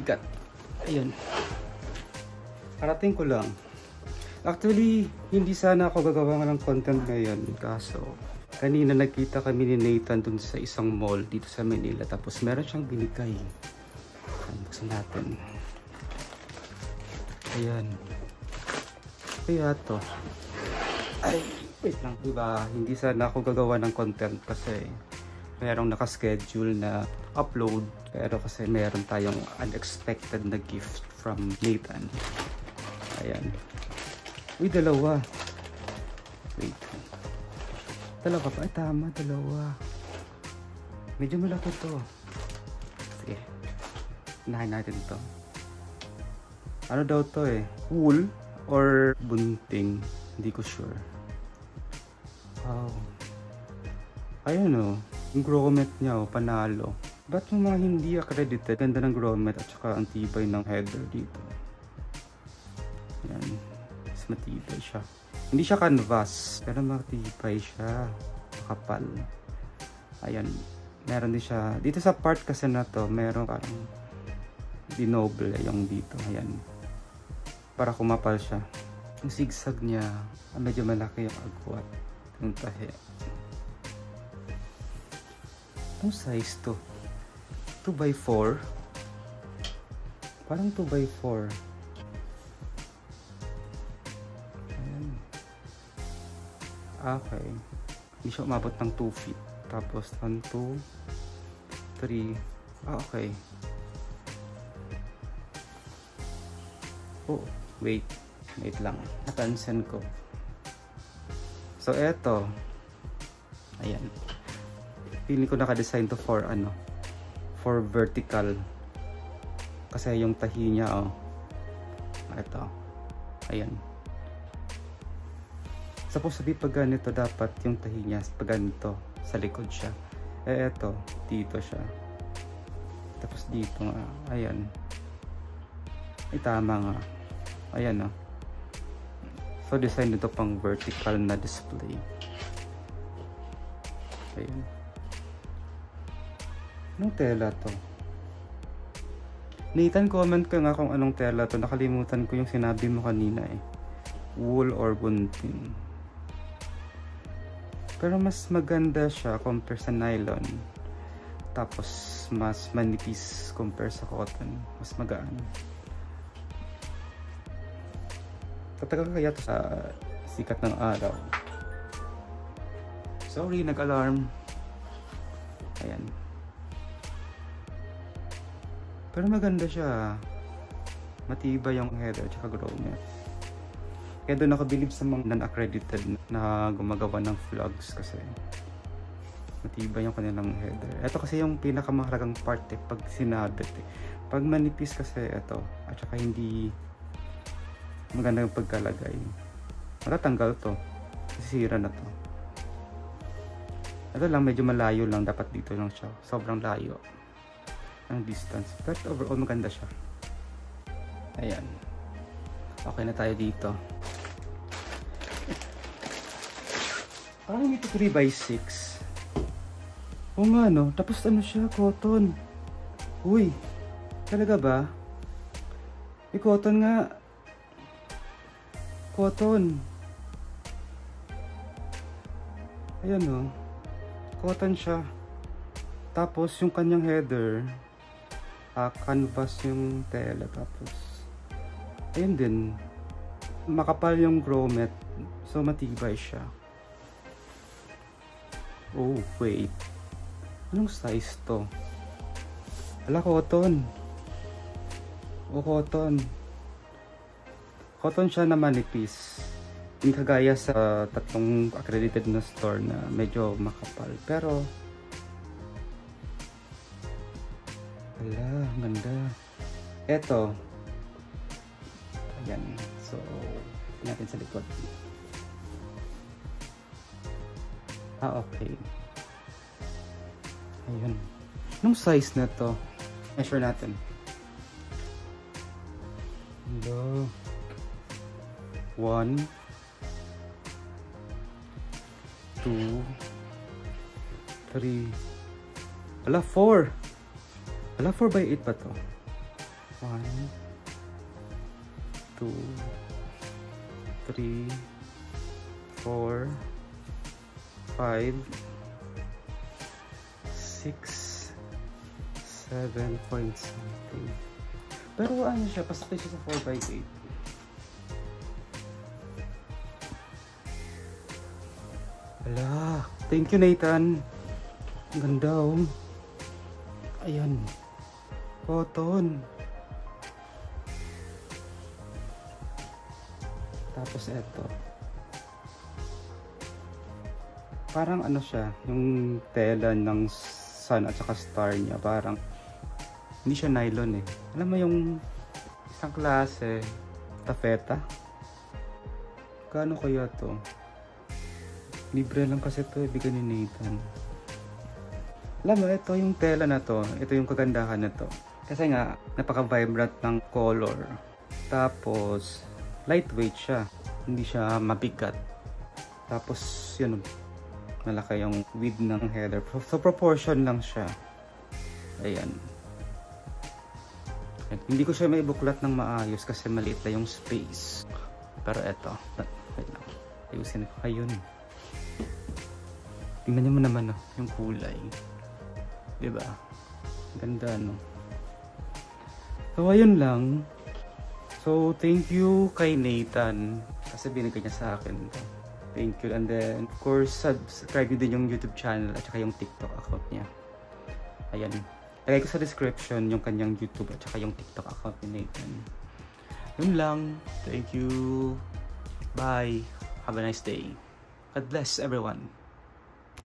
bigat. Ayun. Parating ko lang. Actually, hindi sana ako gagawa ng content ngayon. Kaso, kanina nagkita kami ni Nathan dun sa isang mall dito sa Manila. Tapos meron siyang binigay. Buksan natin. Ayan. Kaya to. Ay, wait lang. Diba, hindi sana ako gagawa ng content kasi merong nakaschedule na upload. Pero kasi meron tayong unexpected na gift from Nathan. Ayan. Uy, dalawa. Wait. Dalawa pa? Ay, tama. Dalawa. Medyo malaki to. Sige. Unahin natin to. Ano daw to eh? Wool or bunting? Hindi ko sure. Wow. Ayun o. Yung grommet niya o. Panalo. Ba't yung mga hindi accredited? Ganda ng grommet at saka ang tibay ng header dito. Ayan. Mas matibay siya. Hindi siya canvas. Pero matibay siya. Makapal. Ayan. Meron din siya. Dito sa part kasi na to, meron parang dinoble yung dito. Ayan. Para kumapal siya. Yung zigzag niya, medyo malaki yung agwat. Yung tahi. Itong size to. 2x4. Parang 2x4. Ayan. Okay. Hindi siya umabot ng 2 feet. Tapos 1, 2, 3. Okay. Oh, wait. Wait lang. Napansin ko. So, eto. Ayan. Feeling ko naka-design to for ano. For vertical. Kasi yung tahi niya, oh. Eto. Ayan. Supposed to be pag ganito, dapat yung tahi niya pag ganito. Sa likod siya. Eh, eto. Dito siya. Tapos dito nga. Ayan. Ay, tama nga. Ayan, oh. So, design nito pang vertical na display. Ayan. Anong tela to? Nathan, comment ka nga kung anong tela to. Nakalimutan ko yung sinabi mo kanina eh. Wool or bunting. Pero mas maganda siya compare sa nylon. Tapos, mas manipis compare sa cotton. Mas magaan. Tatagal kaya to sa sikat ng araw. Sorry, nag-alarm. Ayan. Pero maganda siya. Matibay yung header at saka grommet. Kaya doon ako believe sa mga non-accredited na gumagawa ng vlogs kasi matibay yung kanilang header. Ito kasi yung pinakamahalagang part eh, pag sinabit eh. Pag manipis kasi ito at saka hindi maganda yung pagkalagay. Matatanggal to. Sisira na to. Ito lang, medyo malayo lang. Dapat dito lang siya. Sobrang layo. Ang distance. But overall, maganda siya. Ayan. Okay na tayo dito. Parang ito 3x6. Oo nga, no? Tapos ano siya? Cotton. Uy. Talaga ba? Cotton nga. Cotton. Ayan o. Cotton siya. Tapos yung kanyang header, canvas yung tela. Tapos, ayun din. Makapal yung grommet. So, matibay siya. Oh, wait. Anong size to? Ala, cotton. Oh, cotton. Cotton siya na manipis. Hindi kagaya sa tatlong accredited na store na medyo makapal. Pero, wala, ganda. Eto. Ayan. So, natin sa likod. Okay. Ayun. Anong size na to? Measure natin. Hello. 1, 2, 3. Ala, 4. Ala, 4x8 pa to. 1, 2, 3, 4, 5, 6, 7 point something. Pero ano siya, pasok siya sa 4x8. Wala. Thank you, Nathan. Ang ganda, oh. Ayan. Cotton. Tapos eto. Parang ano siya, yung tela ng sun at saka star niya. Parang hindi siya nylon eh. Alam mo yung isang klase, tafeta. Kano kaya to? Libre lang kasi to, bigyan ni Nathan. Alam mo, ito yung tela na to. Ito yung kagandahan na to. Kasi nga, napaka-vibrant ng color. Tapos, lightweight siya. Hindi siya mabigat. Tapos, yun, malaki yung width ng header. So, proportion lang siya. Ayan. Hindi ko siya maibuklat ng maayos kasi maliit lang yung space. Pero eto. Wait lang. Ayusin ko. Ayun. Tingnan niyo mo naman, oh, yung kulay. Diba? Ganda, no? So, ayun lang. So, thank you kay Nathan. Kasi binigay niya sa akin to. Thank you. And then, of course, subscribe niyo din yung YouTube channel at saka yung TikTok account niya. Ayan. Lagay ko sa description yung kanyang YouTube at saka yung TikTok account ni Nathan. Yun lang. Thank you. Bye. Have a nice day. God bless everyone.